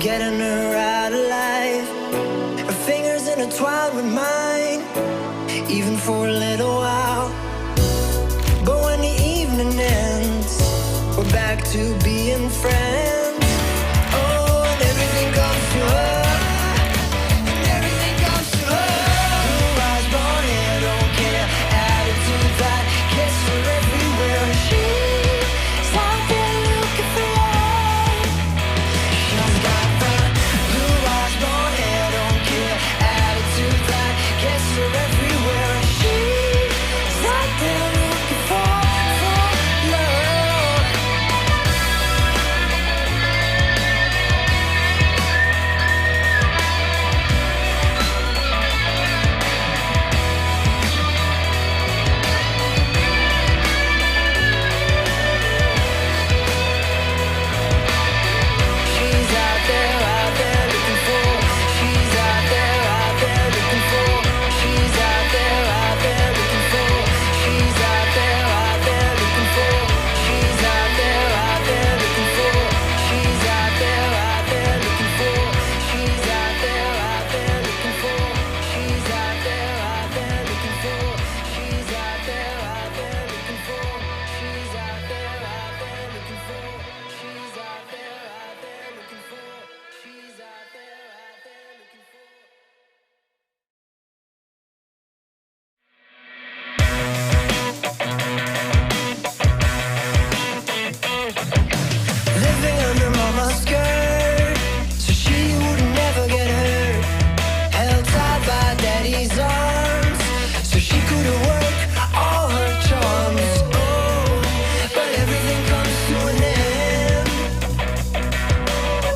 getting her out alive. Her fingers intertwined with mine, even for a little while. But when the evening ends, we're back to being friends. Oh, and everything comes to her, and everything comes to her. Blue eyes, blonde hair, don't care. Attitude that gets her everywhere, and she's out there looking for love. She's got the blue eyes, blonde hair, don't care. Attitude that gets her everywhere, and she's out there looking for love. She's out there looking for. She's out there looking for. She's out there looking for. She's out there looking for. She's out there looking for. She's out there looking for. She's out there looking for. She's out there looking for. She's out there looking for. She's out there looking for. She's out there looking for. She's out there looking for. Living under mama's skirt, so she would never get hurt. Held tight by daddy's arms, so she could work all her charms. Oh, but everything comes to an end.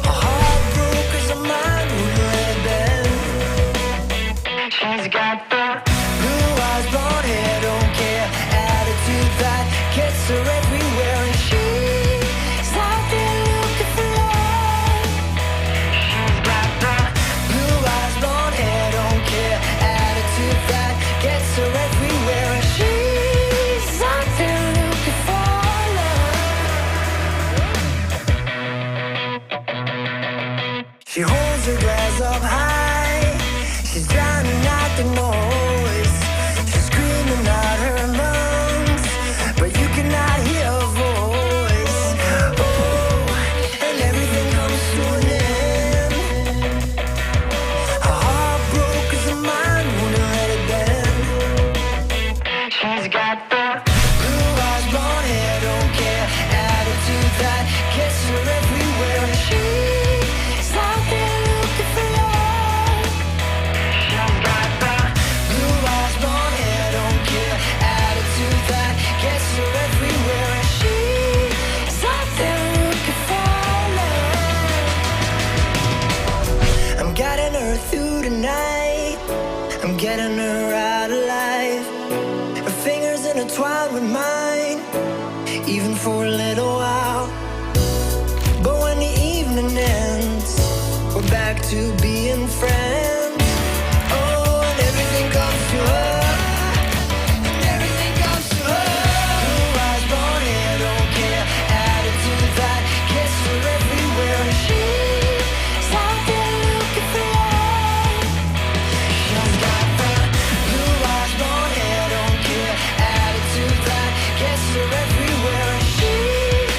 Her heart broke 'cause her mind wouldn't let it bend. She's got the blue eyes, blonde hair, don't care. Attitude that gets her everywhere, and she's out there looking for love. She's got the blue eyes, blonde hair, don't care. Attitude that gets her everywhere, and she's out there looking for love. She holds her glass up high, she's drowning out the noise. She's screaming out her lungs, but you cannot hear her voice. Oh, and everything comes to an end. Her heart broke 'cause her mind wouldn't let it bend. She's got the blue eyes, blonde hair, don't care. Attitude that gets her everywhere, and she's out there looking for love. She's got the blue eyes, blonde hair, don't care. Attitude that gets her everywhere, and she's out there looking for love. I'm guiding her through the night, I'm getting her out alive. Her fingers intertwined with mine, even for a little while. But when the evening ends, we're back to being friends. Oh, and everything comes to her, and everything comes to her. Blue eyes, blonde hair, don't care. Attitude that gets her everywhere, and she's out there looking for love. She's got the blue eyes, blonde hair, don't care. Attitude that gets her everywhere, and she's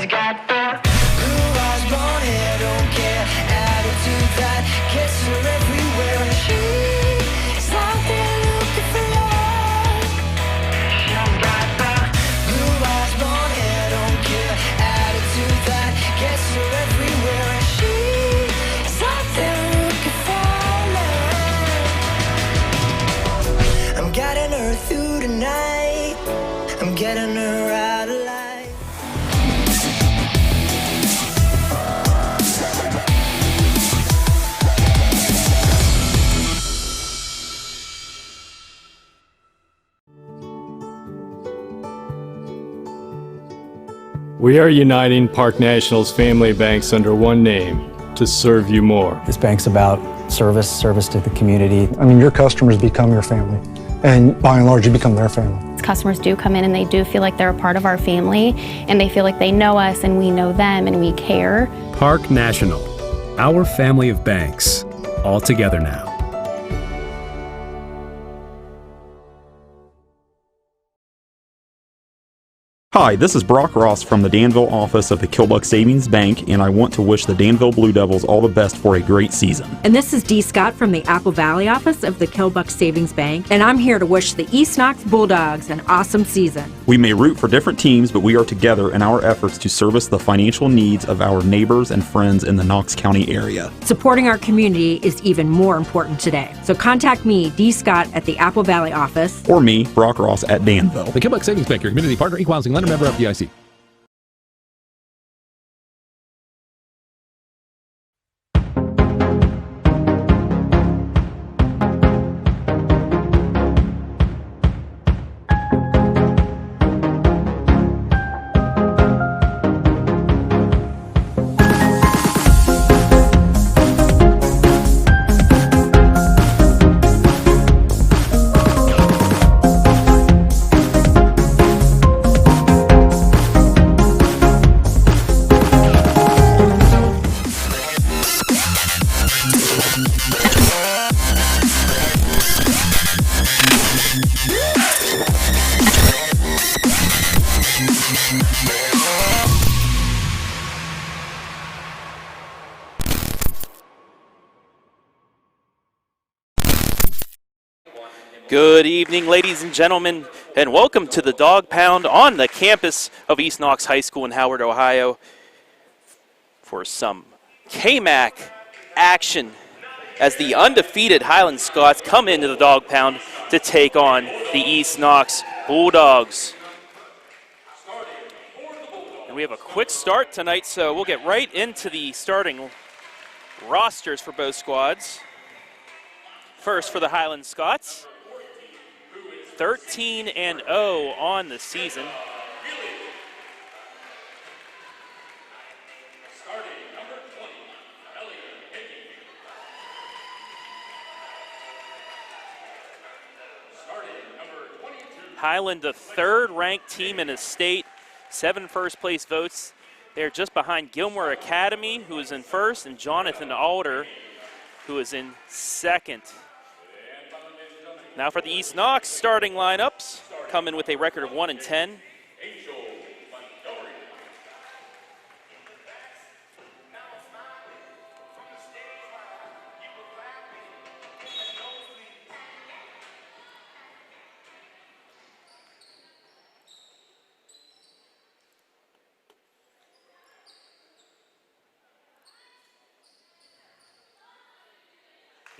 She's got the blue eyes, blonde hair, don't care, attitude that gets her everywhere. And she's out there looking for love. She's got the blue eyes, blonde hair, don't care, attitude that gets her everywhere. And she's out there looking for love. I'm getting her through tonight. I'm getting her out of life. We are uniting Park National's family of banks under one name to serve you more. This bank's about service to the community. I mean, your customers become your family, and by and large, you become their family. Customers do come in and they do feel like they're a part of our family, and they feel like they know us and we know them and we care. Park National, our family of banks, all together now. Hi, this is Brock Ross from the Danville office of the Kilbuck Savings Bank, and I want to wish the Danville Blue Devils all the best for a great season. And this is Dee Scott from the Apple Valley office of the Kilbuck Savings Bank, and I'm here to wish the East Knox Bulldogs an awesome season. We may root for different teams, but we are together in our efforts to service the financial needs of our neighbors and friends in the Knox County area. Supporting our community is even more important today. So contact me, Dee Scott, at the Apple Valley office. Or me, Brock Ross, at Danville. The Kilbuck Savings Bank, your community partner, equal housing lender, member FDIC. Good evening, ladies and gentlemen, and welcome to the Dog Pound on the campus of East Knox High School in Howard, Ohio, for some KMAC action as the undefeated Highland Scots come into the Dog Pound to take on the East Knox Bulldogs. And we have a quick start tonight, so we'll get right into the starting rosters for both squads. First for the Highland Scots. 13-0 on the season. Highland, the third-ranked team in the state, 7 first-place votes. They're just behind Gilmore Academy, who is in first, and Jonathan Alder, who is in second. Now for the East Knox starting lineups, come in with a record of 1-10.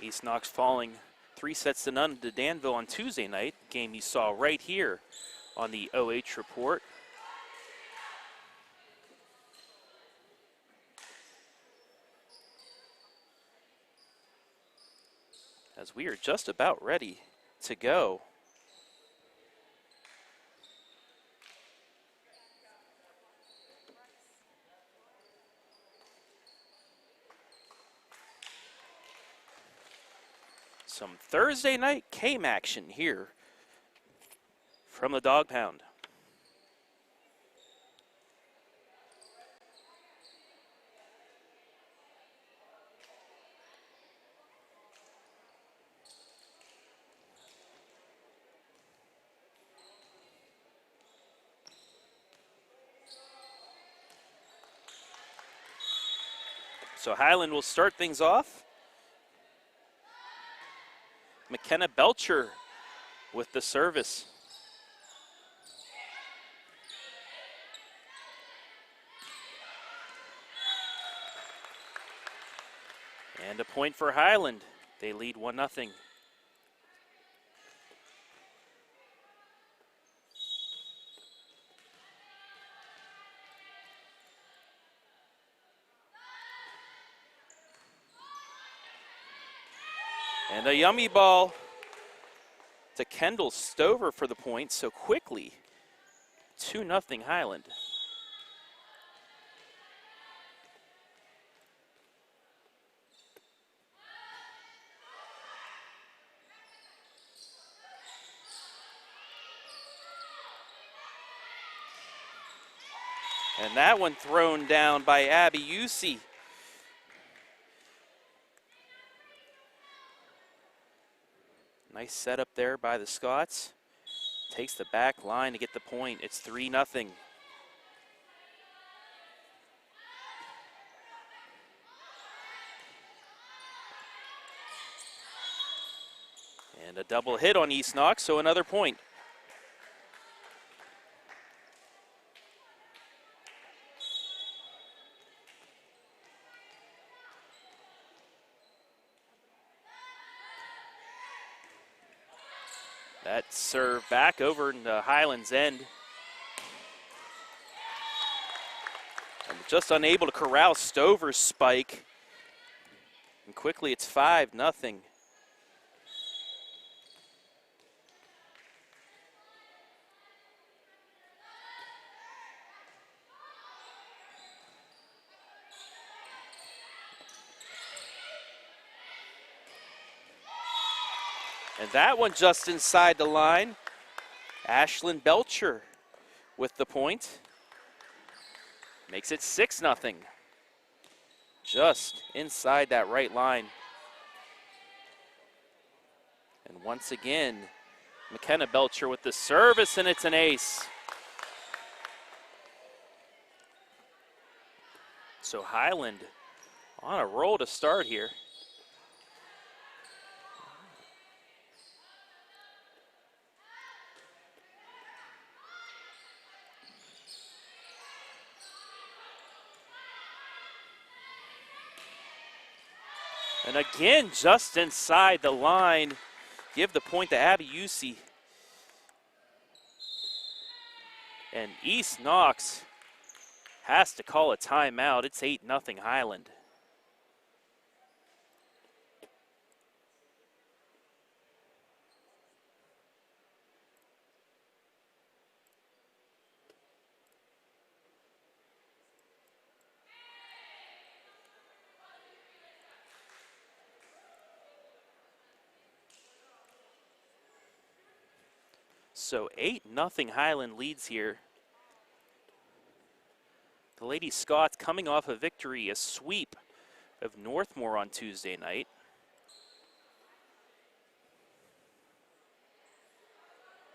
East Knox falling 3-0 to Danville on Tuesday night, game you saw right here on the OH Report. As we are just about ready to go. Some Thursday night game action here from the Dog Pound. So Highland will start things off. McKenna Belcher with the service. And a point for Highland. They lead 1-0. And a yummy ball to Kendall Stover for the point so quickly. 2-0 Highland. And that one thrown down by Abby Yusi. Nice setup there by the Scots. Takes the back line to get the point. It's 3-0. And a double hit on East Knox, so another point. That serve back over in the Highlands end. And just unable to corral Stover's spike. And quickly it's 5-0. And that one just inside the line. Ashlyn Belcher with the point. Makes it 6-0. Just inside that right line. And once again, McKenna Belcher with the service, and it's an ace. So Highland on a roll to start here. And again, just inside the line, give the point to Abby Yusi. And East Knox has to call a timeout. It's 8-0 Highland. So 8-0 Highland leads here. The Lady Scots coming off a victory, a sweep of Northmore on Tuesday night.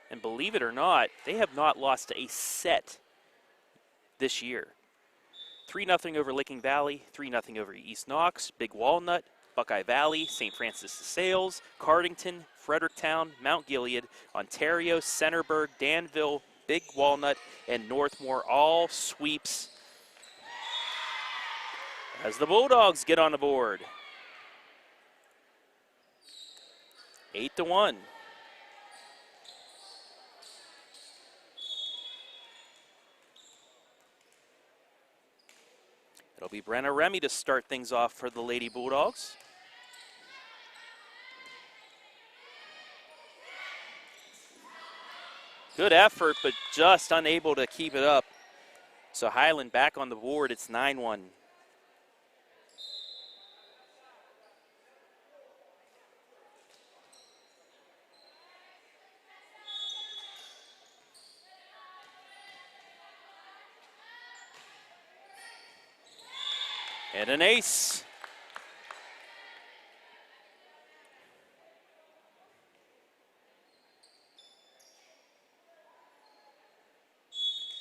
And believe it or not, they have not lost a set this year. 3-0 over Licking Valley, 3-0 over East Knox, Big Walnut, Buckeye Valley, St. Francis de Sales, Cardington, Fredericktown, Mount Gilead, Ontario, Centerburg, Danville, Big Walnut, and Northmore, all sweeps as the Bulldogs get on the board. 8-1. It'll be Brenna Remy to start things off for the Lady Bulldogs. Good effort, but just unable to keep it up. So Highland back on the board. It's 9-1. And an ace.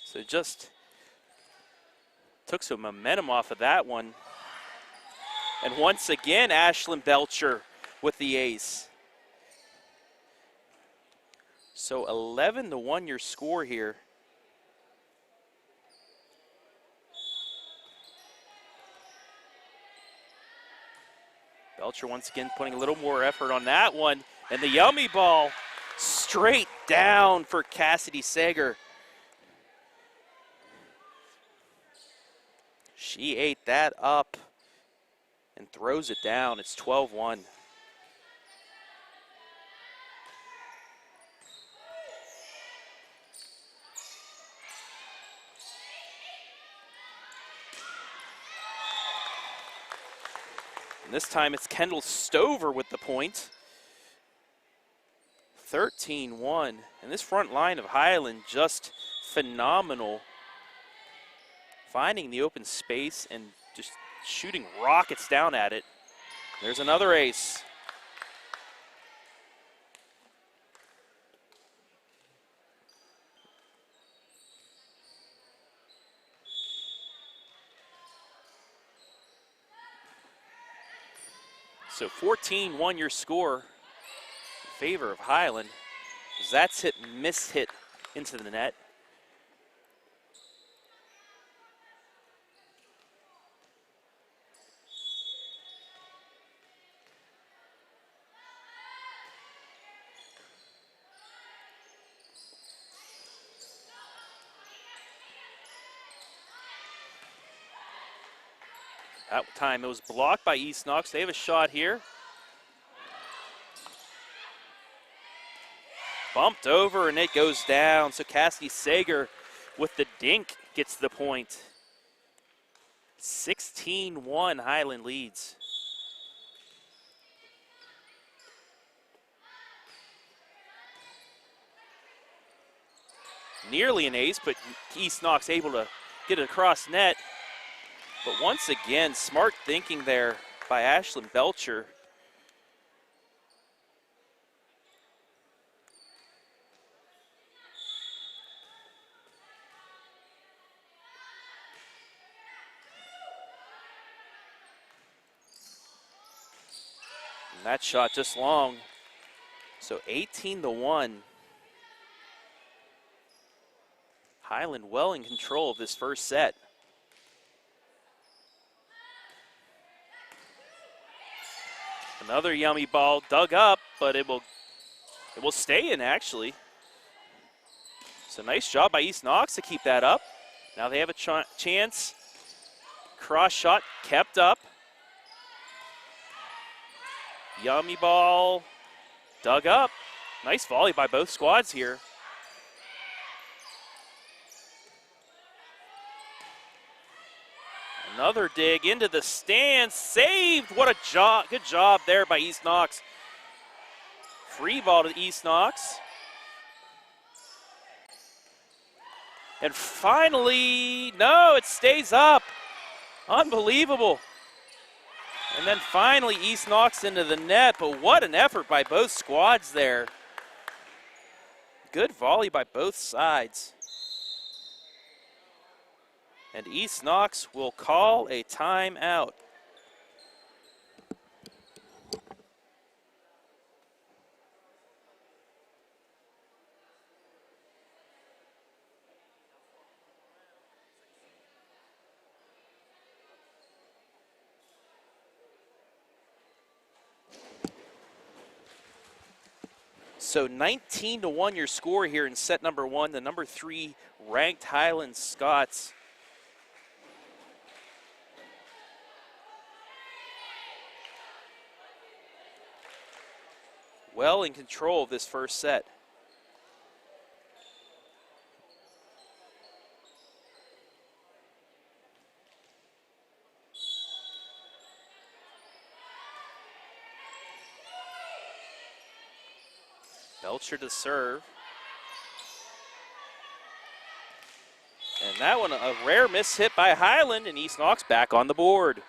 So just took some momentum off of that one. And once again, Ashlyn Belcher with the ace. So 11-1 your score here. Belcher once again putting a little more effort on that one. And the yummy ball straight down for Cassidy Sager. She ate that up and throws it down. It's 12-1. And this time it's Kendall Stover with the point. 13-1. And this front line of Highland just phenomenal. Finding the open space and just shooting rockets down at it. There's another ace. So 14-1 your score in favor of Highland. That's hit, miss hit into the net. That time it was blocked by East Knox. They have a shot here. Bumped over and it goes down. So Cassidy Sager with the dink gets the point. 16-1 Highland leads. Nearly an ace, but East Knox able to get it across net. But once again, smart thinking there by Ashlyn Belcher. And that shot just long. So 18-1. Highland well in control of this first set. Another yummy ball dug up, but it will stay in actually. So nice job by East Knox to keep that up. Now they have a chance. Cross shot kept up. Yummy ball dug up. Nice volley by both squads here. Another dig into the stands, saved. What a job, good job there by East Knox. Free ball to East Knox. And finally, no, it stays up. Unbelievable. And then finally East Knox into the net, but what an effort by both squads there. Good volley by both sides. And East Knox will call a timeout. So 19-1 your score here in set number one. The number 3 ranked Highland Scots. Well in control of this first set. Belcher to serve. And that one, a rare miss hit by Highland, and East Knox back on the board.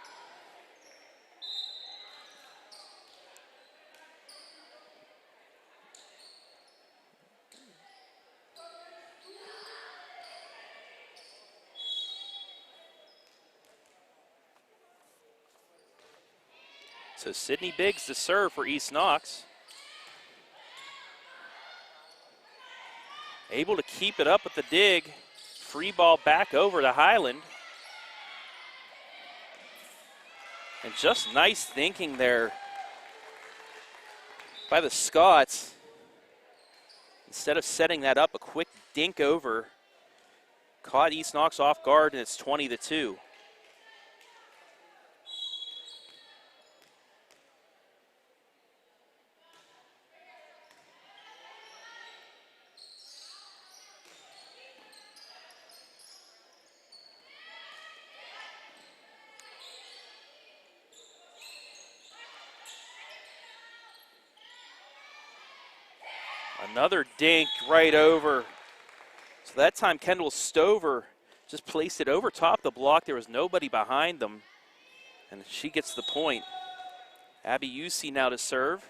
So Sydney Biggs to serve for East Knox. Able to keep it up with the dig. Free ball back over to Highland. And just nice thinking there by the Scots. Instead of setting that up, a quick dink over. Caught East Knox off guard, and it's 20-2. Another dink right over. So that time Kendall Stover just placed it over top the block. There was nobody behind them. And she gets the point. Abby Yusi now to serve.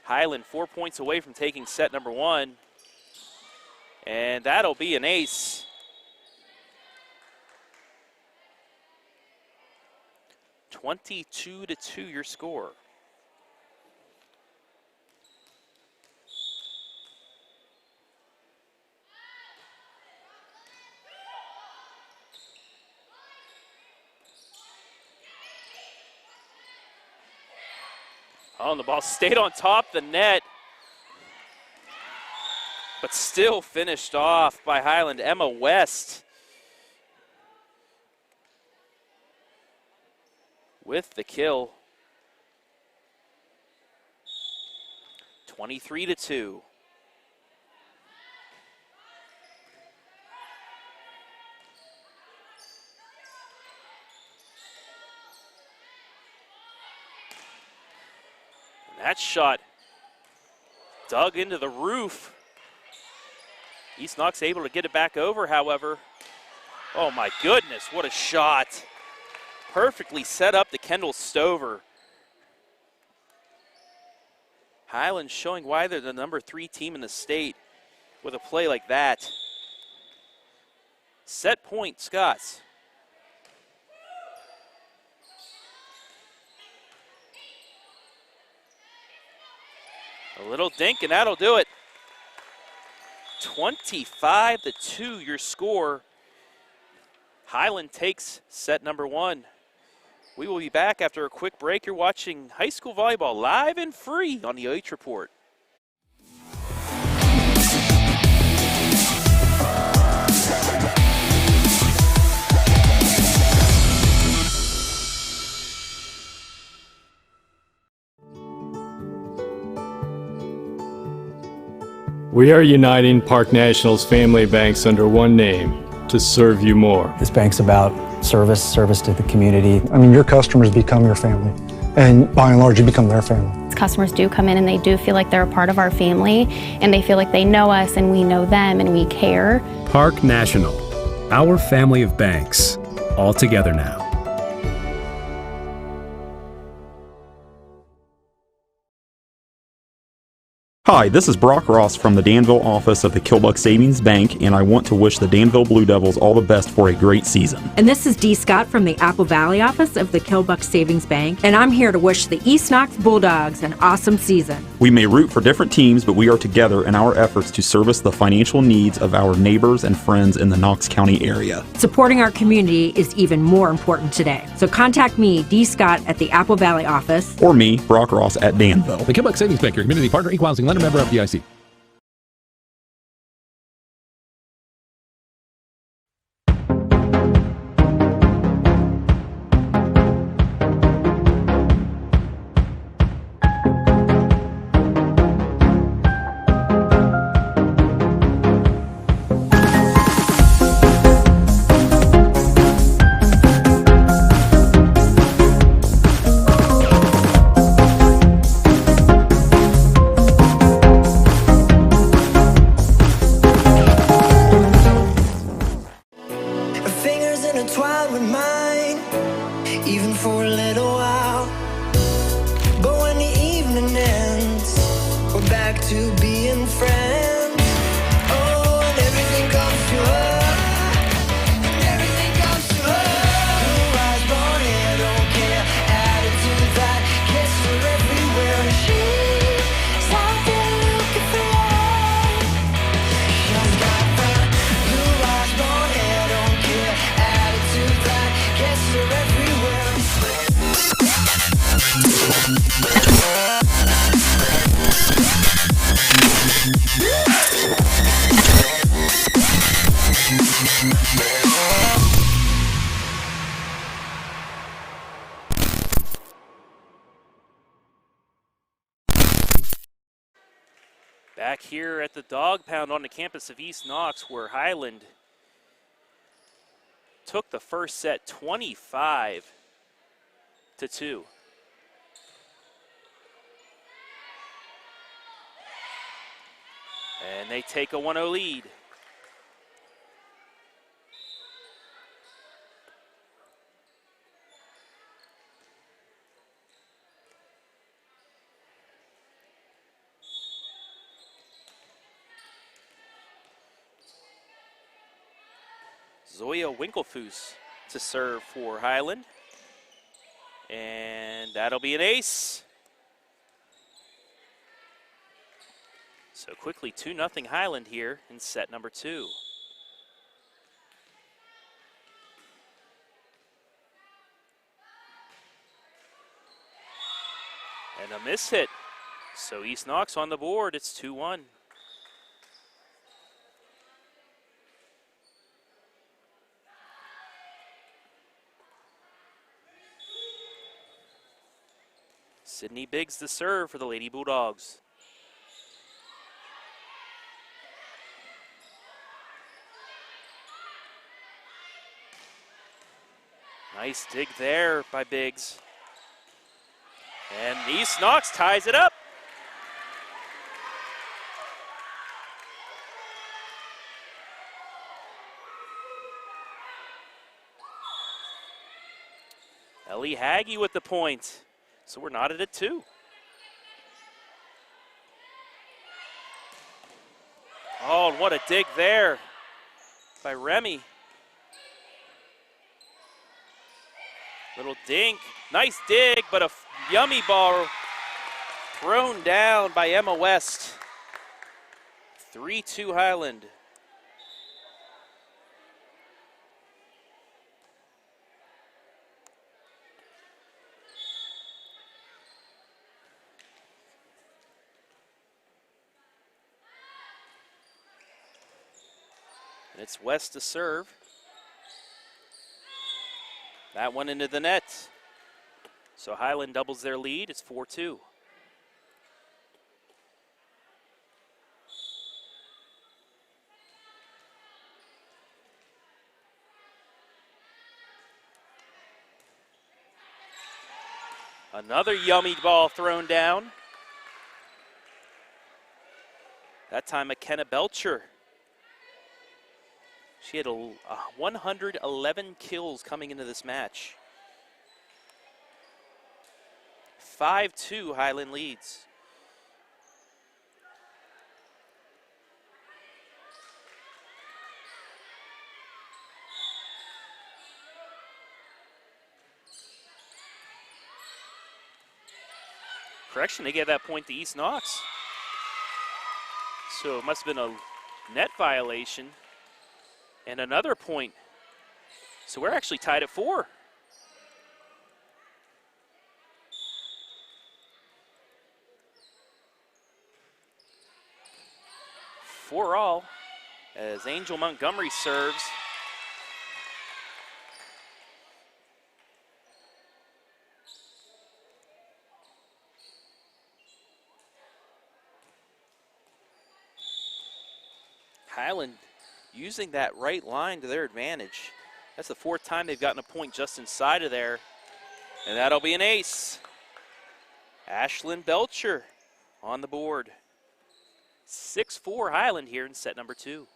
Highland 4 points away from taking set number 1. And that'll be an ace. 22-2 your score. Oh, and the ball stayed on top of the net, but still finished off by Highland. Emma West with the kill. 23-2. That shot dug into the roof. East Knox able to get it back over, however. Oh my goodness, what a shot. Perfectly set up to Kendall Stover. Highland showing why they're the number 3 team in the state with a play like that. Set point, Scots. A little dink, and that'll do it. 25-2 your score. Highland takes set number 1. We will be back after a quick break. You're watching high school volleyball live and free on the OH Report. We are uniting Park National's family banks under one name to serve you more. This bank's about service to the community. I mean, your customers become your family, and by and large, you become their family. Customers do come in and they do feel like they're a part of our family, and they feel like they know us and we know them and we care. Park National, our family of banks, all together now. Hi, this is Brock Ross from the Danville office of the Kilbuck Savings Bank, and I want to wish the Danville Blue Devils all the best for a great season. And this is Dee Scott from the Apple Valley office of the Kilbuck Savings Bank, and I'm here to wish the East Knox Bulldogs an awesome season. We may root for different teams, but we are together in our efforts to service the financial needs of our neighbors and friends in the Knox County area. Supporting our community is even more important today. So contact me, Dee Scott, at the Apple Valley office. Or me, Brock Ross, at Danville. The Kilbuck Savings Bank, your community partner, equal housing lender, member FDIC. That Back here at the Dog Pound on the campus of East Knox, where Highland took the first set 25-2. And they take a 1-0 lead. Zoya Winkelfoos to serve for Highland. And that'll be an ace. So quickly 2-0 Highland here in set number 2. And a miss hit. So East Knox on the board, it's 2-1. Sydney Biggs to serve for the Lady Bulldogs. Nice dig there by Biggs. And East Knox ties it up. Ellie Haggy with the point. So we're knotted at 2. Oh, and what a dig there by Remy. Little dink. Nice dig, but a yummy ball thrown down by Emma West. 3-2 Highland. And it's West to serve. That one into the net. So Highland doubles their lead. It's 4-2. Another yummy ball thrown down. That time McKenna Belcher. She had 111 kills coming into this match. 5-2 Highland leads. Correction, they gave that point to East Knox. So it must have been a net violation. And another point. So we're actually tied at 4. For all, as Angel Montgomery serves. Highland using that right line to their advantage. That's the 4th time they've gotten a point just inside of there. And that'll be an ace. Ashlyn Belcher on the board. 6-4 Highland here in set number 2.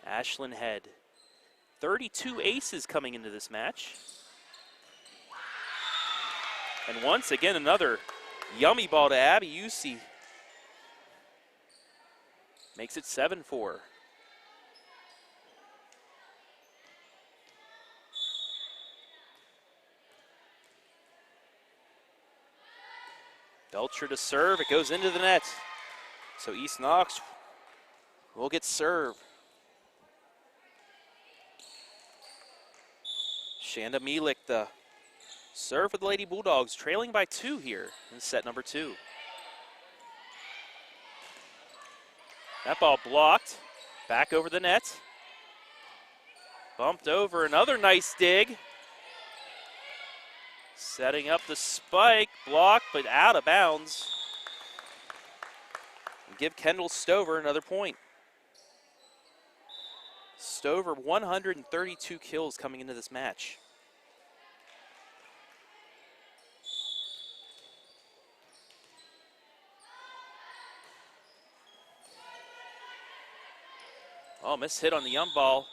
Ashlyn Head. 32 aces coming into this match. And once again, another yummy ball to Abby Usey. Makes it 7-4. Belcher to serve. It goes into the net. So East Knox will get serve. Shanda Mielik, the serve for the Lady Bulldogs, trailing by 2 here in set number 2. That ball blocked. Back over the net. Bumped over. Another nice dig. Setting up the spike, block, but out of bounds. Give Kendall Stover another point. Stover, 132 kills coming into this match. Oh, missed hit on the young ball.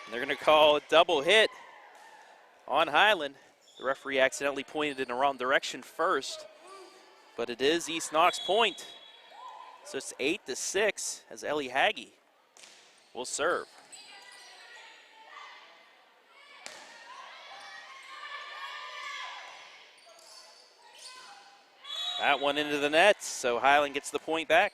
And they're going to call a double hit on Highland. The referee accidentally pointed in the wrong direction first, but it is East Knox point. So it's 8-6 as Ellie Haggie will serve. That one into the net, so Highland gets the point back.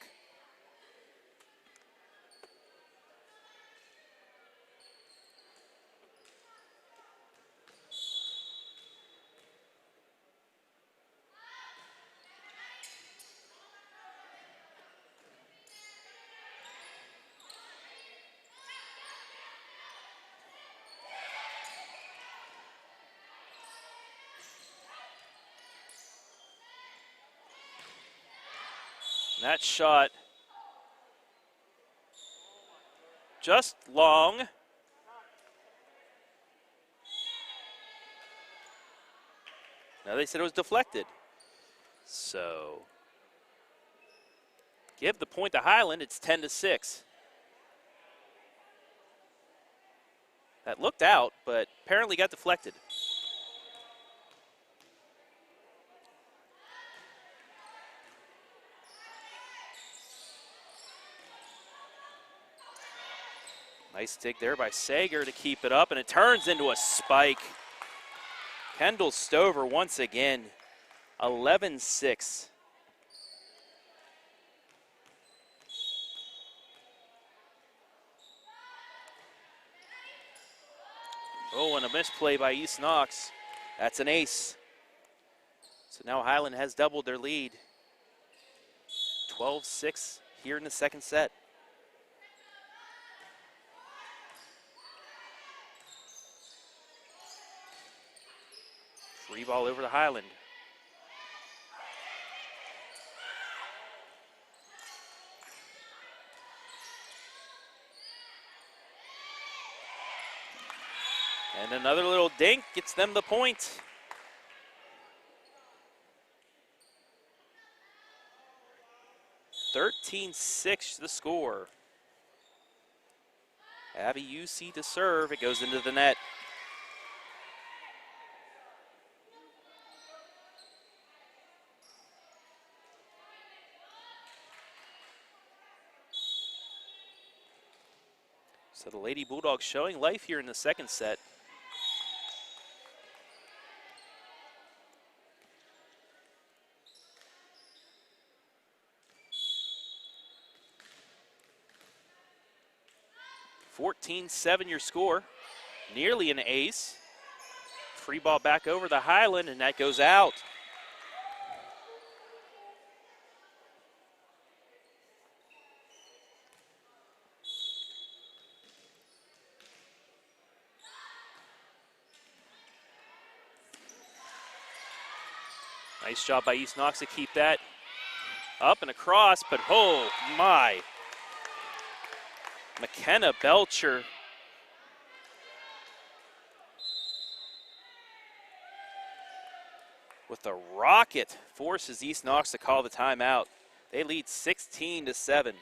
That shot just long. Now they said it was deflected. So give the point to Highland. It's 10-6. That looked out, but apparently got deflected. Nice dig there by Sager to keep it up, and it turns into a spike. Kendall Stover once again, 11-6. Oh, and a misplay by East Knox. That's an ace. So now Highland has doubled their lead. 12-6 here in the second set. Free ball over to Highland. And another little dink gets them the point. (13-6) the score. Abby UC to serve. It goes into the net. So the Lady Bulldogs showing life here in the second set. (14-7) your score. Nearly an ace. Free ball back over to Highland, and that goes out. Nice job by East Knox to keep that up and across, but oh my. McKenna Belcher. With a rocket forces East Knox to call the timeout. They lead 16-7.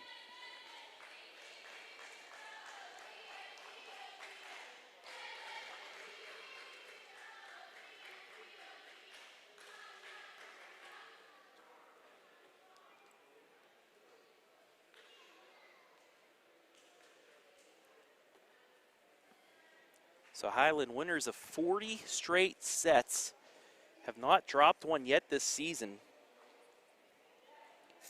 So Highland, winners of 40 straight sets, have not dropped one yet this season.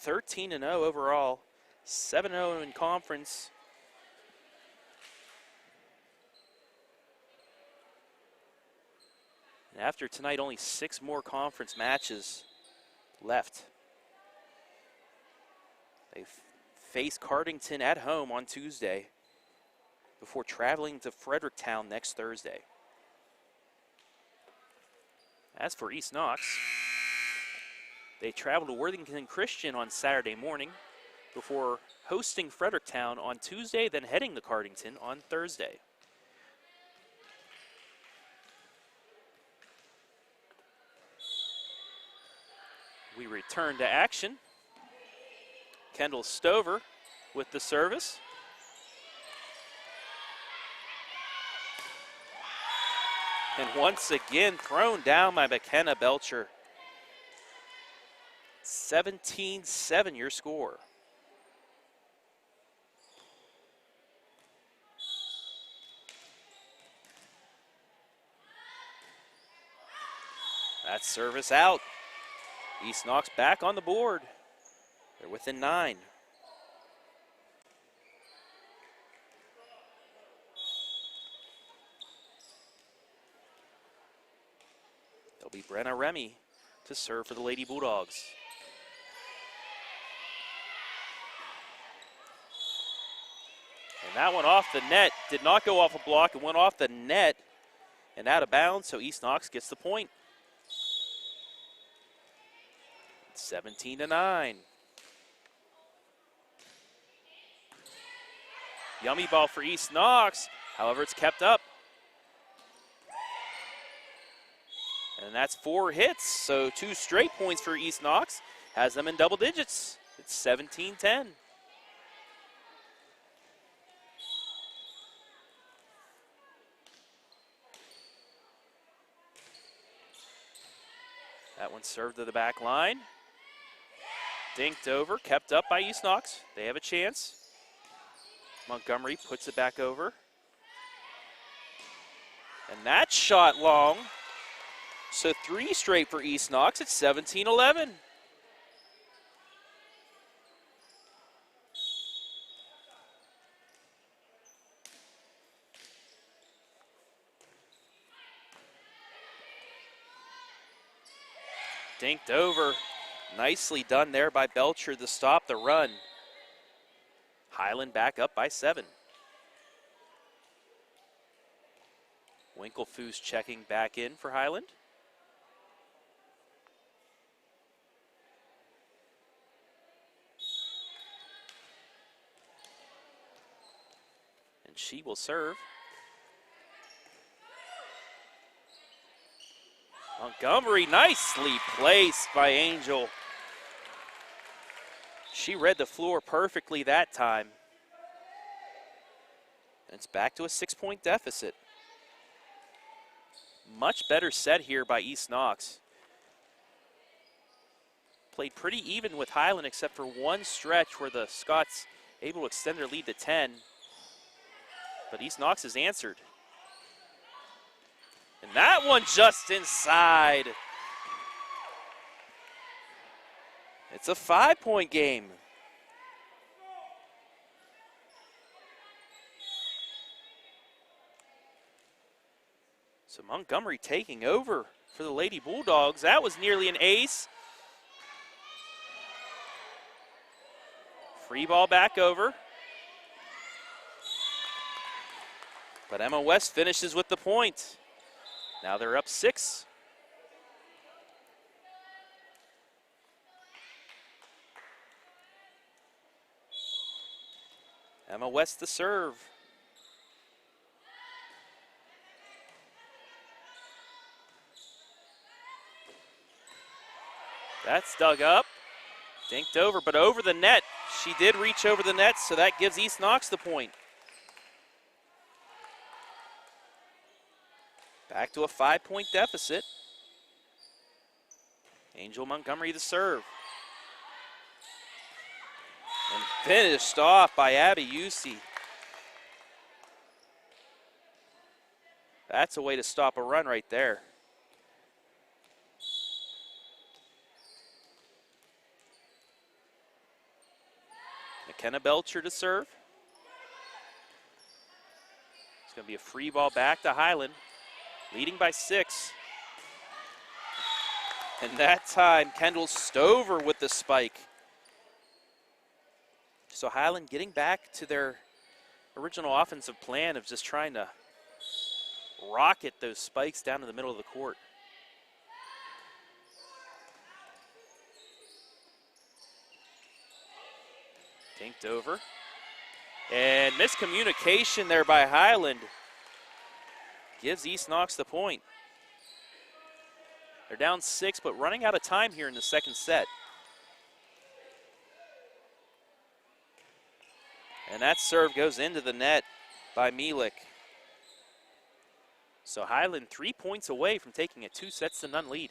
13-0 overall, 7-0 in conference. And after tonight, only 6 more conference matches left. They've face Cardington at home on Tuesday before traveling to Fredericktown next Thursday. As for East Knox, they travel to Worthington Christian on Saturday morning before hosting Fredericktown on Tuesday, then heading to Cardington on Thursday. We return to action. Kendall Stover with the service. And once again thrown down by McKenna Belcher. 17-7 your score. That service out. East Knox back on the board. They're within 9. It'll be Brenna Remy to serve for the Lady Bulldogs. And that one off the net. Did not go off a block. It went off the net and out of bounds, so East Knox gets the point. 17-9. Yummy ball for East Knox. However, it's kept up. And that's 4 hits, so 2 straight points for East Knox. Has them in double digits. It's 17-10. That one served to the back line. Dinked over, kept up by East Knox. They have a chance. Montgomery puts it back over. And that shot long. So 3 straight for East Knox. It's 17-11. Dinked over. Nicely done there by Belcher to stop the run. Highland back up by 7. Winklefoos checking back in for Highland. And she will serve. Montgomery, nicely placed by Angel. She read the floor perfectly that time. And it's back to a 6-point deficit. Much better set here by East Knox. Played pretty even with Highland except for one stretch where the Scots able to extend their lead to 10. But East Knox has answered. And that one just inside. It's a 5-point game. So Montgomery taking over for the Lady Bulldogs. That was nearly an ace. Free ball back over. But Emma West finishes with the point. Now they're up 6. Emma West to serve. That's dug up. Dinked over, but over the net. She did reach over the net, so that gives East Knox the point. Back to a 5-point deficit. Angel Montgomery to serve. And finished off by Abby Usey. That's a way to stop a run right there. McKenna Belcher to serve. It's going to be a free ball back to Highland, leading by 6. And that time, Kendall Stover with the spike. So Highland getting back to their original offensive plan of just trying to rocket those spikes down to the middle of the court. Dinked over. And miscommunication there by Highland gives East Knox the point. They're down 6, but running out of time here in the second set. And that serve goes into the net by Mielek. So Highland 3 points away from taking a 2-0 lead.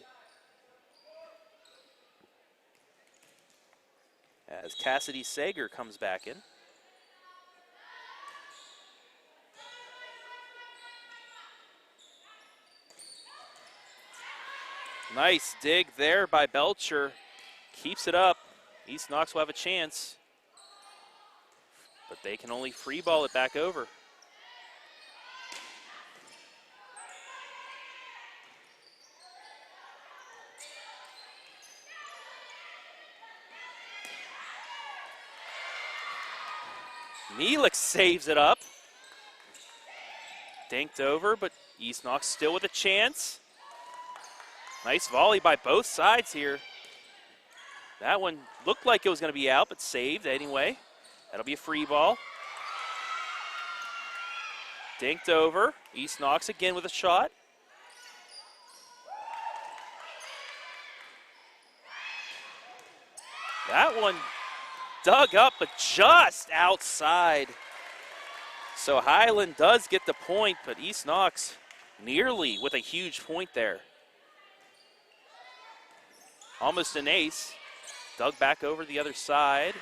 As Cassidy Sager comes back in. Nice dig there by Belcher. Keeps it up. East Knox will have a chance. But they can only free ball it back over. Mielek saves it up. Dinked over, but East Knox still with a chance. Nice volley by both sides here. That one looked like it was going to be out, but saved anyway. That'll be a free ball. Dinked over. East Knox again with a shot. That one dug up, but just outside. So Highland does get the point, but East Knox nearly with a huge point there. Almost an ace. Dug back over the other side.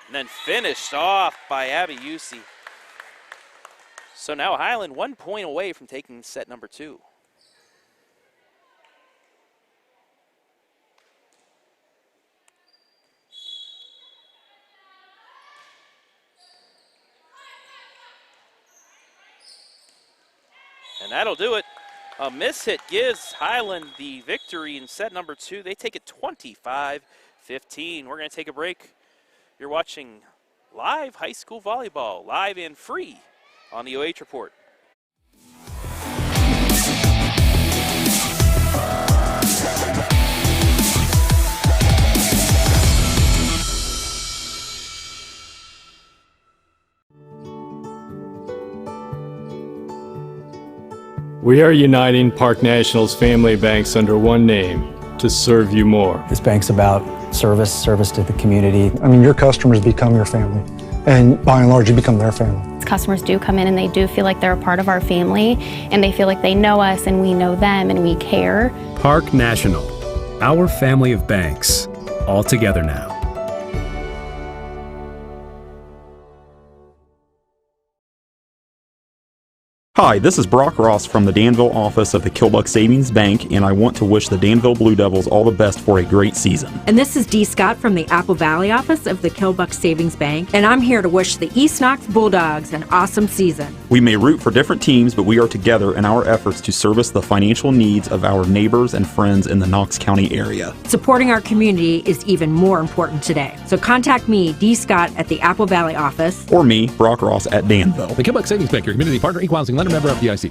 And then finished off by Abiusi. So now Highland 1 point away from taking set number 2. And that'll do it. A miss hit gives Highland the victory in set number 2. They take it 25-15. We're going to take a break. You're watching live high school volleyball, live and free on the OH Report. We are uniting Park National's family banks under one name to serve you more. This bank's about service to the community. I mean, your customers become your family, and by and large, you become their family. Customers do come in and they do feel like they're a part of our family, and they feel like they know us and we know them and we care. Park National, our family of banks, all together now. Hi, this is Brock Ross from the Danville office of the Kilbuck Savings Bank, and I want to wish the Danville Blue Devils all the best for a great season. And this is Dee Scott from the Apple Valley office of the Kilbuck Savings Bank, and I'm here to wish the East Knox Bulldogs an awesome season. We may root for different teams, but we are together in our efforts to service the financial needs of our neighbors and friends in the Knox County area. Supporting our community is even more important today. So contact me, Dee Scott, at the Apple Valley office. Or me, Brock Ross, at Danville. The Kilbuck Savings Bank, your community partner, equal housing lender, member FDIC.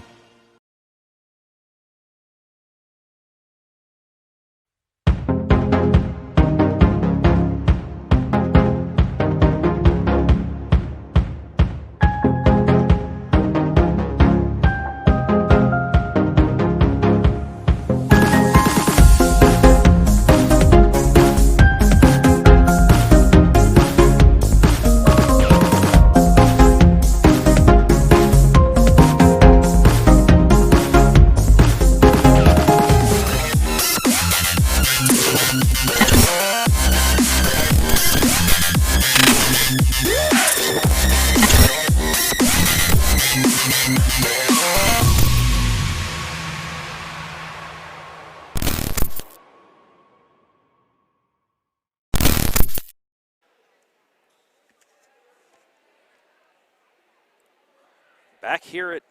Back here at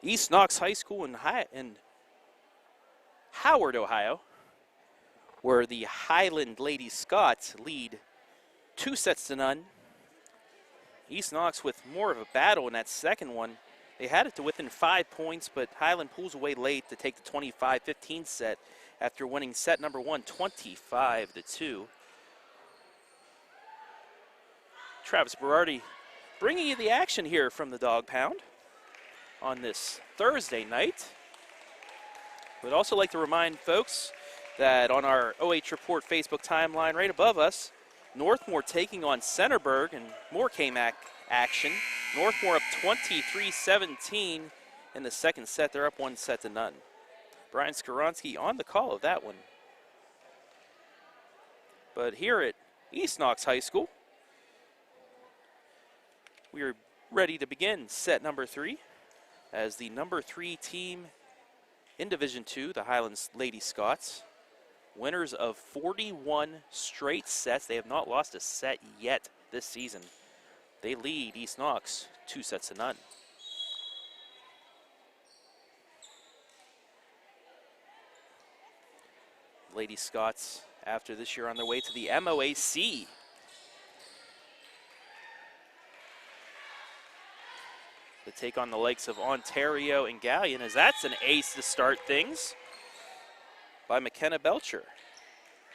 East Knox High School in Howard, Ohio, where the Highland Lady Scots lead 2-0. East Knox with more of a battle in that second one. They had it to within 5 points, but Highland pulls away late to take the 25-15 set after winning set number 1, 25-2. Travis Berardi bringing you the action here from the Dog Pound on this Thursday night. We'd also like to remind folks that on our OH Report Facebook timeline right above us, Northmore taking on Centerburg and more KMAC action. Northmore up 23-17 in the second set. They're up 1-0. Brian Skoronsky on the call of that one. But here at East Knox High School, we are ready to begin set number 3 as the number 3 team in Division II, the Highlands Lady Scots, winners of 41 straight sets. They have not lost a set yet this season. They lead East Knox 2-0. Lady Scots, after this year, on their way to the MOAC. To take on the likes of Ontario and Galleon, as that's an ace to start things by McKenna Belcher.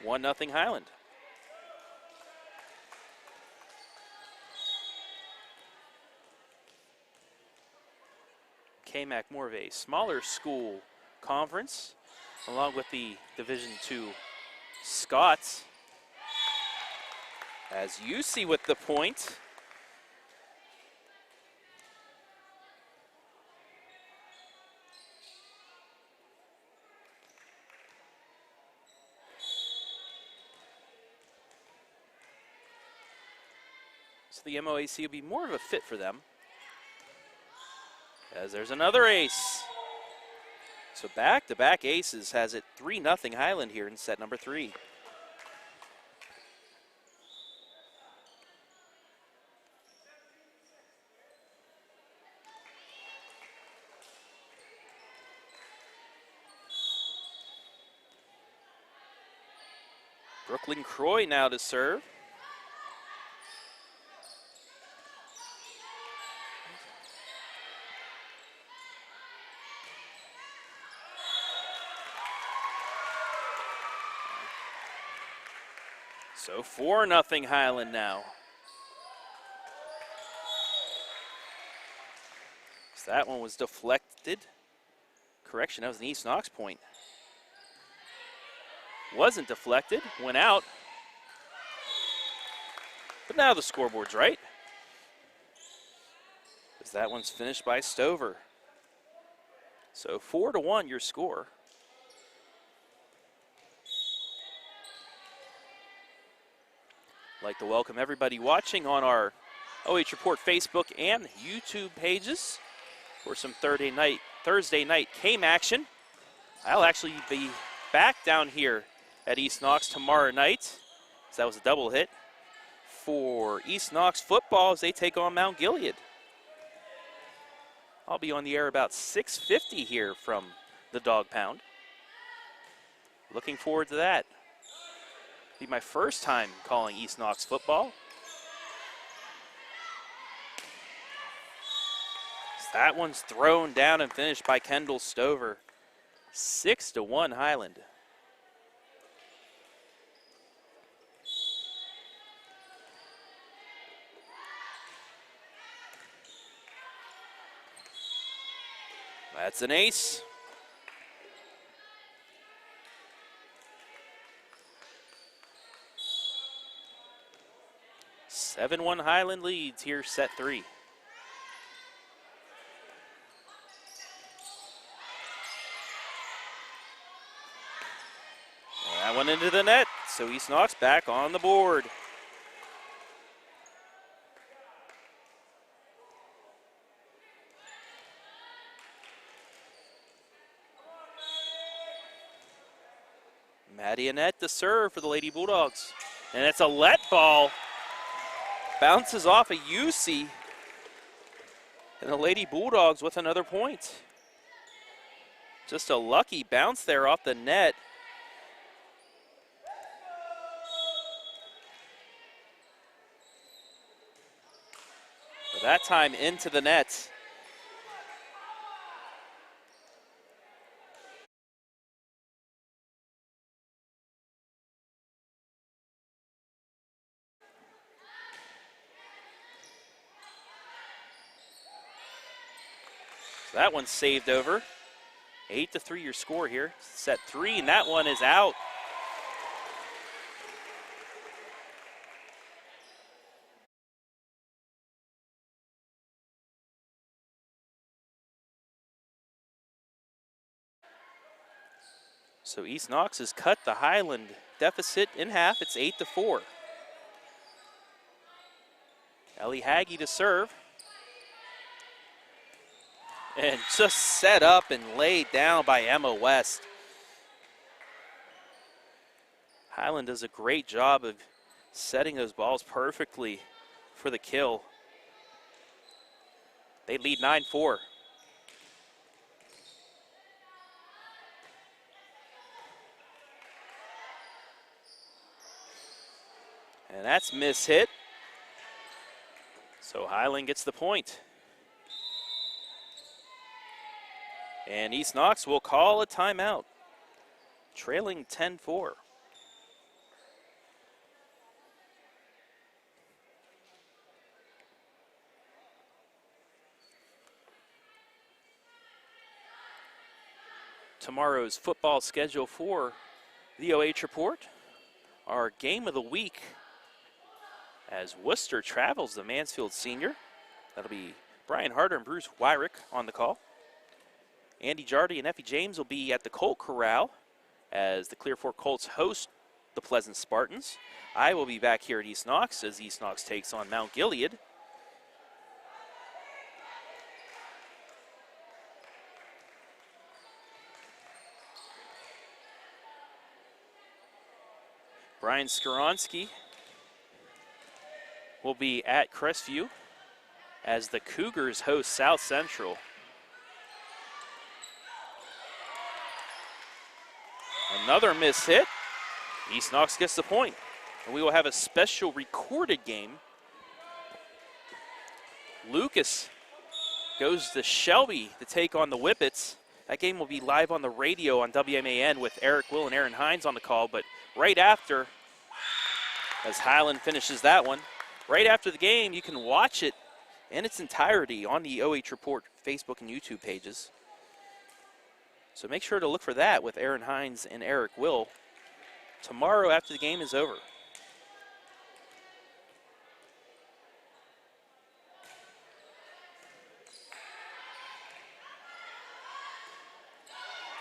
1-0 Highland. KMAC more of a smaller school conference, along with the Division II Scots. As UC with the point. So the MOAC will be more of a fit for them. As there's another ace. So back-to-back aces has it 3-0 Highland here in set number 3. Brooklyn Croy now to serve. So 4-0 Highland now. So that one was deflected. Correction, that was an East Knox point. Wasn't deflected, went out. But now the scoreboard's right. As that one's finished by Stover. So 4-1 your score. I'd like to welcome everybody watching on our OH Report Facebook and YouTube pages for some Thursday night game action. I'll actually be back down here at East Knox tomorrow night, so that was a double hit, for East Knox football as they take on Mount Gilead. I'll be on the air about 6:50 here from the Dog Pound. Looking forward to that. Be my first time calling East Knox football. That one's thrown down and finished by Kendall Stover. 6-1 Highland. That's an ace. (7-1) Highland leads here, set 3. And that one into the net, so East Knox back on the board. Maddie Annette to serve for the Lady Bulldogs. And it's a let ball. Bounces off a UC. And the Lady Bulldogs with another point. Just a lucky bounce there off the net. That time into the net. So that one's saved over. 8-3 your score here. Set 3, and that one is out. So East Knox has cut the Highland deficit in half. It's 8-4. Ellie Haggy to serve. And just set up and laid down by Emma West. Highland does a great job of setting those balls perfectly for the kill. They lead 9-4. And that's miss-hit. So Highland gets the point. And East Knox will call a timeout, trailing 10-4. Tomorrow's football schedule for the OH Report. Our game of the week as Worcester travels to Mansfield Senior. That'll be Brian Harder and Bruce Wyrick on the call. Andy Jardy and Effie James will be at the Colt Corral as the Clear Fork Colts host the Pleasant Spartans. I will be back here at East Knox as East Knox takes on Mount Gilead. Brian Skoronsky will be at Crestview as the Cougars host South Central. Another miss hit. East Knox gets the point. And we will have a special recorded game. Lucas goes to Shelby to take on the Whippets. That game will be live on the radio on WMAN with Eric Will and Aaron Hines on the call. But right after, as Highland finishes that one, right after the game, you can watch it in its entirety on the OH Report Facebook and YouTube pages. So make sure to look for that with Aaron Hines and Eric Will tomorrow after the game is over.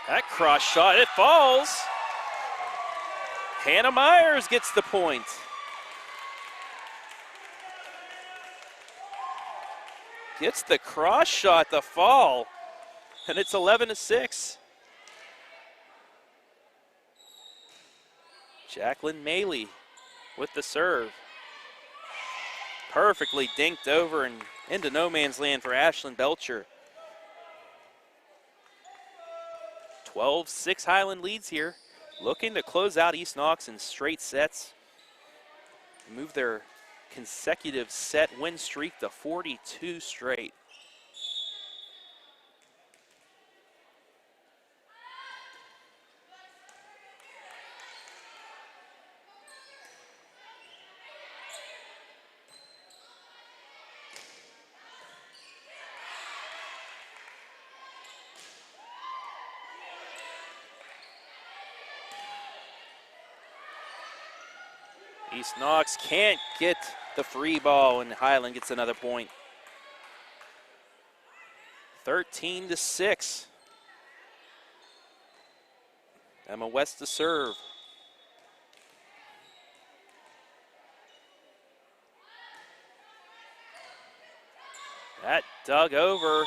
That cross shot, it falls. Hannah Myers gets the point. Gets the cross shot, the fall, and it's 11-6. Jacqueline Maley with the serve. Perfectly dinked over and into no man's land for Ashlyn Belcher. 12-6 Highland leads here. Looking to close out East Knox in straight sets. Move their consecutive set win streak to 42 straight. East Knox can't get the free ball, and Highland gets another point. 13-6. Emma West to serve. That dug over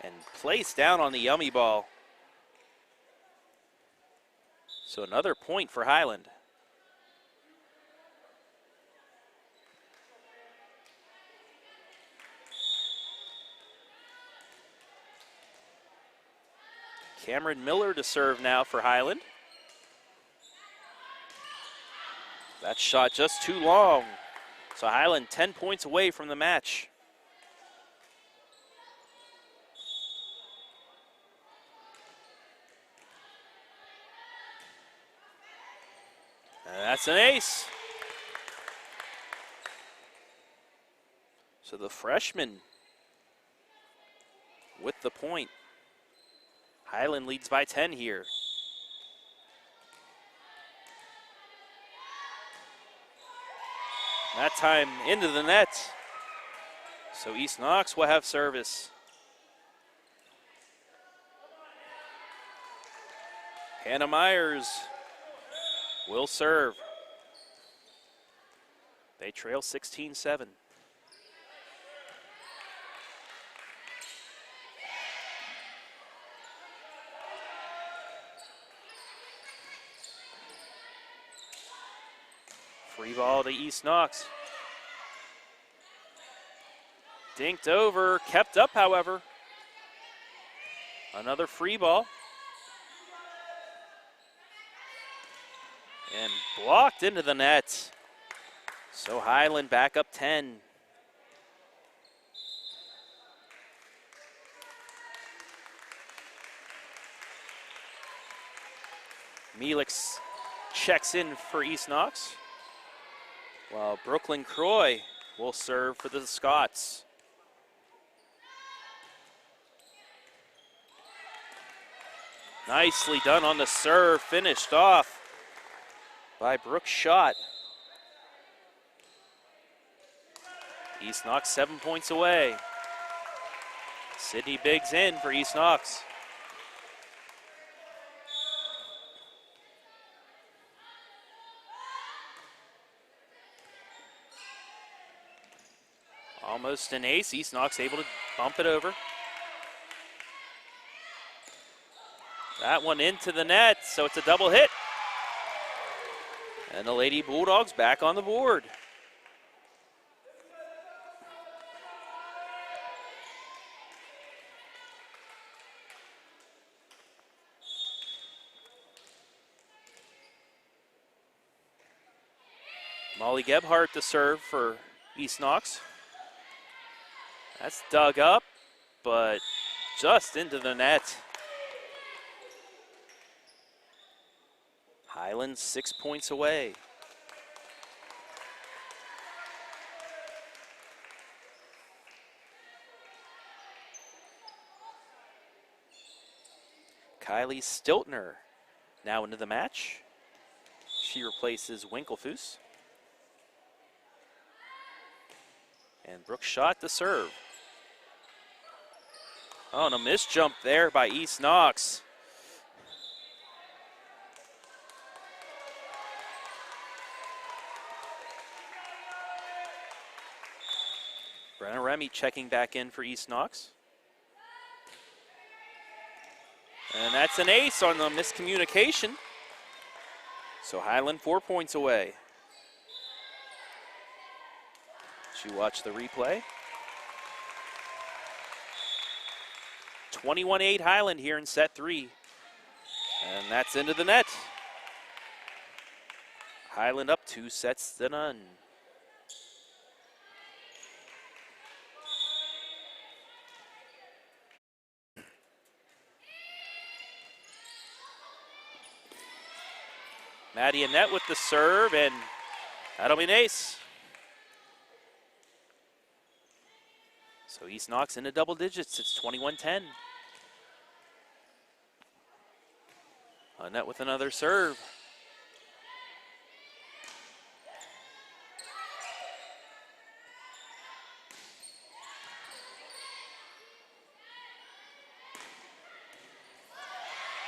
and placed down on the yummy ball. So another point for Highland. Cameron Miller to serve now for Highland. That shot just too long. So Highland 10 points away from the match. And that's an ace. So the freshman with the point. Highland leads by 10 here. That time into the net. So East Knox will have service. Hannah Myers will serve. They trail 16-7. Free ball to East Knox. Dinked over, kept up, however. Another free ball. And blocked into the net. So Highland back up 10. Melix checks in for East Knox, while Brooklyn Croy will serve for the Scots. Nicely done on the serve, finished off by Brooke Schott. East Knox 7 points away. Sydney Biggs in for East Knox. Almost an ace. East Knox able to bump it over. That one into the net, so it's a double hit. And the Lady Bulldogs back on the board. Molly Gebhardt to serve for East Knox. That's dug up, but just into the net. Highland 6 points away. Kylie Stiltner now into the match. She replaces Winkelfuss. And Brooke Schott to serve. Oh, and a missed jump there by East Knox. Brenna Remy checking back in for East Knox. And that's an ace on the miscommunication. So Highland 4 points away. She watched the replay. 21-8 Highland here in set 3. And that's into the net. Highland up 2-0. Maddie Annette with the serve, and that'll be an ace. So East Knox into double digits. It's 21-10. Annette with another serve.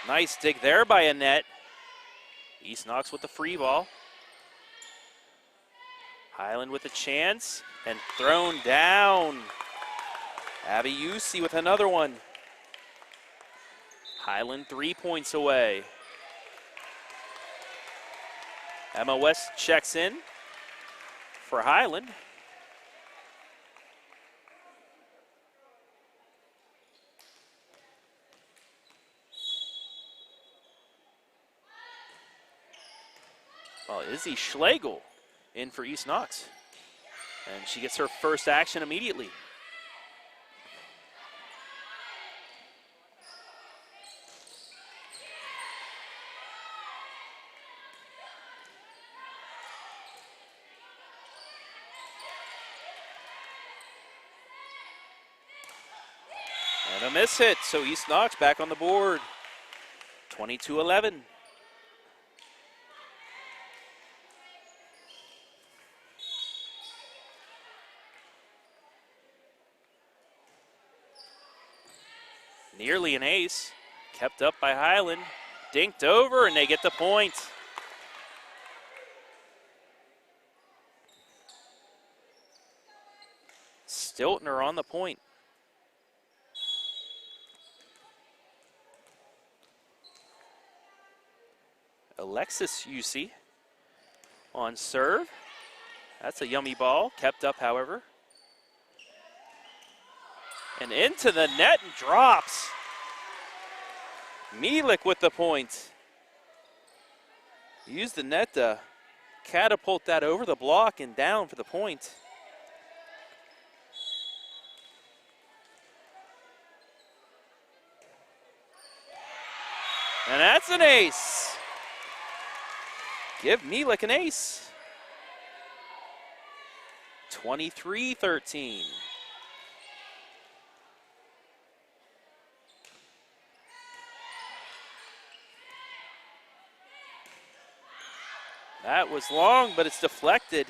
Nice dig there by Annette. East Knox with the free ball. Highland with a chance and thrown down. Abby Yusey with another one. Highland 3 points away. Emma West checks in for Highland. Well, Izzy Schlegel in for East Knox. And she gets her first action immediately. And a miss hit, so East Knox back on the board. 22-11. Nearly an ace, kept up by Highland, dinked over, and they get the point. Stiltner on the point. Alexis Yusi on serve. That's a yummy ball, kept up, however. And into the net and drops. Mielik with the point. Used the net to catapult that over the block and down for the point. And that's an ace. Give Mielik an ace. 23-13. That was long, but it's deflected,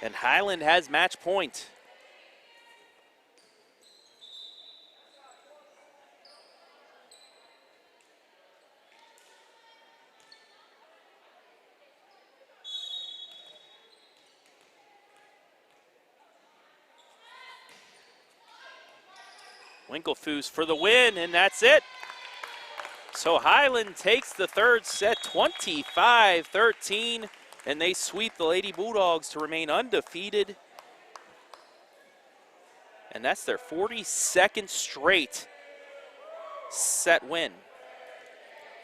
and Highland has match point. Winkelfoos for the win, and that's it. So Highland takes the third set, 25-13, and they sweep the Lady Bulldogs to remain undefeated. And that's their 42nd straight set win.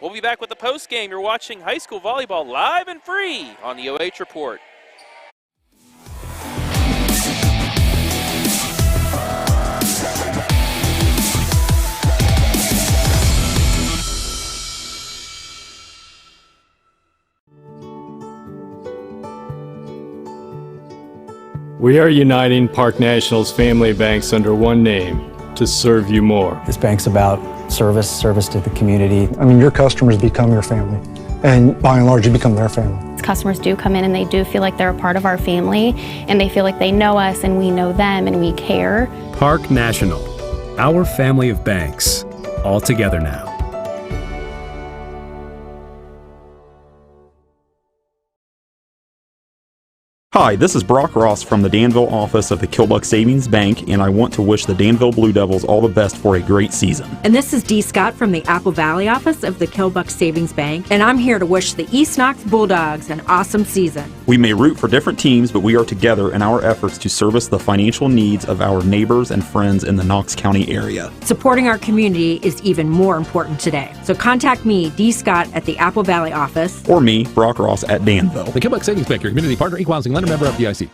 We'll be back with the post game. You're watching high school volleyball live and free on the OH Report. We are uniting Park National's family banks under one name to serve you more. This bank's about service to the community. I mean, your customers become your family, and by and large, you become their family. Customers do come in and they do feel like they're a part of our family, and they feel like they know us and we know them and we care. Park National, our family of banks, all together now. Hi, this is Brock Ross from the Danville office of the Kilbuck Savings Bank, and I want to wish the Danville Blue Devils all the best for a great season. And this is Dee Scott from the Apple Valley office of the Kilbuck Savings Bank, and I'm here to wish the East Knox Bulldogs an awesome season. We may root for different teams, but we are together in our efforts to service the financial needs of our neighbors and friends in the Knox County area. Supporting our community is even more important today. So contact me, Dee Scott, at the Apple Valley office. Or me, Brock Ross, at Danville. The Kilbuck Savings Bank, your community partner, equal housing lender, member FDIC.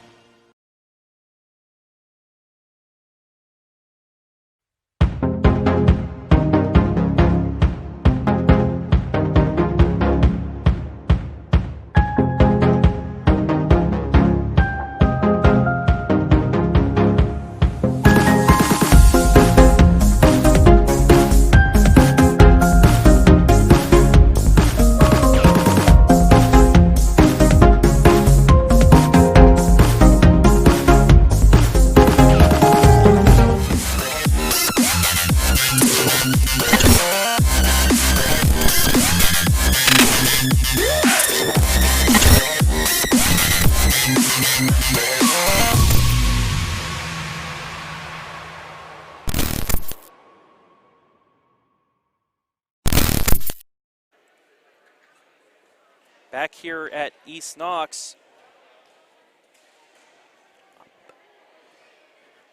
Back here at East Knox,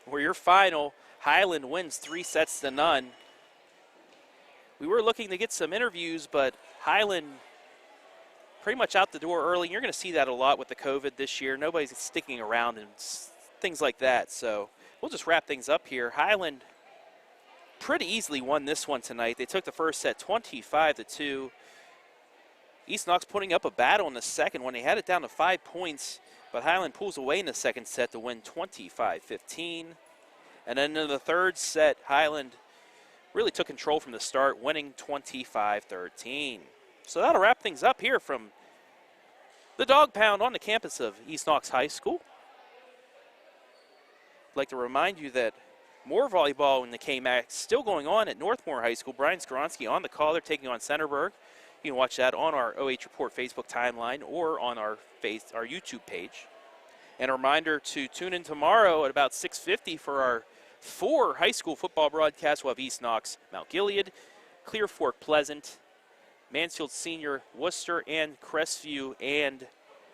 where your final, Highland wins 3-0. We were looking to get some interviews, but Highland pretty much out the door early. You're going to see that a lot with the COVID this year. Nobody's sticking around and things like that. So we'll just wrap things up here. Highland pretty easily won this one tonight. They took the first set 25-2. East Knox putting up a battle in the second one. They had it down to 5 points, but Highland pulls away in the second set to win 25-15. And then in the third set, Highland really took control from the start, winning 25-13. So that'll wrap things up here from the Dog Pound on the campus of East Knox High School. I'd like to remind you that more volleyball in the KMAC still going on at Northmore High School. Brian Skoronsky on the call. They're taking on Centerburg. You can watch that on our OH Report Facebook timeline or on our YouTube page. And a reminder to tune in tomorrow at about 6:50 for our 4 high school football broadcasts. We'll have East Knox, Mount Gilead, Clear Fork Pleasant, Mansfield Senior, Worcester, and Crestview, and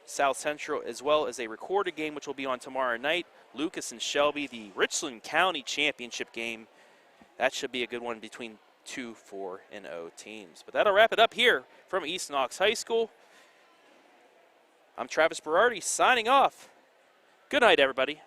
South Central, as well as a recorded game which will be on tomorrow night. Lucas and Shelby, the Richland County Championship game. That should be a good one between 2, 4, and 0 teams. But that'll wrap it up here from East Knox High School. I'm Travis Berardi signing off. Good night, everybody.